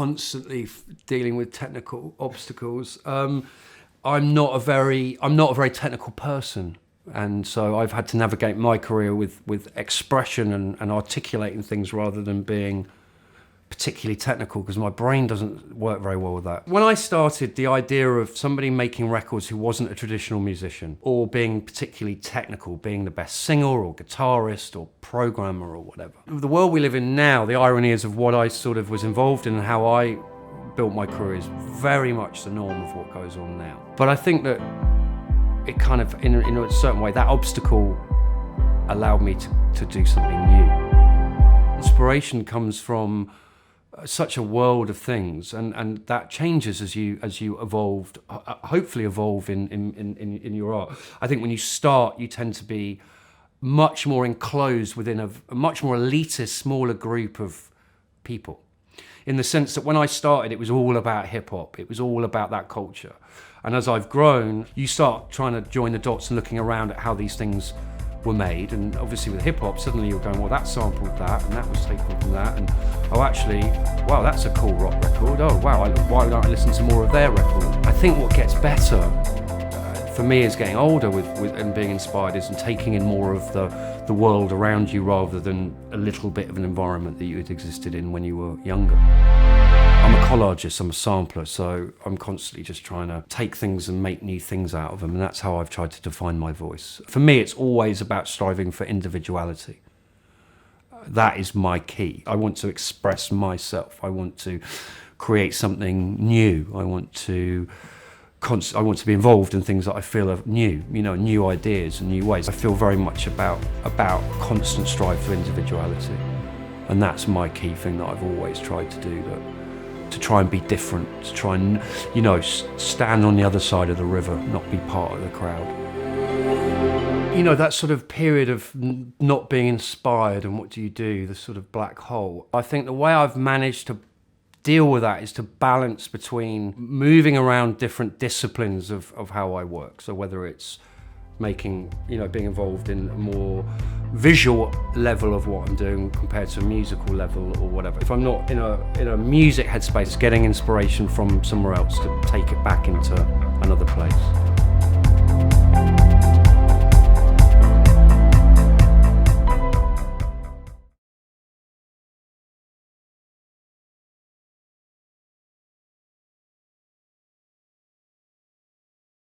constantly dealing with technical obstacles. I'm not a very technical person, and so I've had to navigate my career with expression and articulating things rather than being particularly technical, because my brain doesn't work very well with that. When I started, the idea of somebody making records who wasn't a traditional musician or being particularly technical, being the best singer or guitarist or programmer or whatever. The world we live in now, the irony is of what I sort of was involved in and how I built my career is very much the norm of what goes on now. But I think that it kind of, in a certain way, that obstacle allowed me to do something new. Inspiration comes from such a world of things, and that changes as you evolved, hopefully evolve in your art. I think when you start, you tend to be much more enclosed within a much more elitist, smaller group of people. In the sense that when I started, it was all about hip hop. It was all about that culture. And as I've grown, you start trying to join the dots and looking around at how these things were made. And obviously with hip hop, suddenly you're going, well, that sampled that, and that was taken from that. And oh, actually, wow, that's a cool rock record. Oh, wow, why don't I listen to more of their record? I think what gets better for me is getting older with and being inspired is taking in more of the world around you rather than a little bit of an environment that you had existed in when you were younger. I'm a collagist, I'm a sampler, so I'm constantly just trying to take things and make new things out of them, and that's how I've tried to define my voice. For me, it's always about striving for individuality. That is my key. I want to express myself. I want to create something new. I want to be involved in things that I feel are new, new ideas and new ways. I feel very much about constant strive for individuality. And that's my key thing that I've always tried to do, to try and be different, to try and, stand on the other side of the river, not be part of the crowd. That sort of period of not being inspired and what do you do, the sort of black hole. I think the way I've managed to deal with that is to balance between moving around different disciplines of how I work. So whether it's making, being involved in a more visual level of what I'm doing compared to a musical level or whatever. If I'm not in a music headspace, getting inspiration from somewhere else to take it back into another place.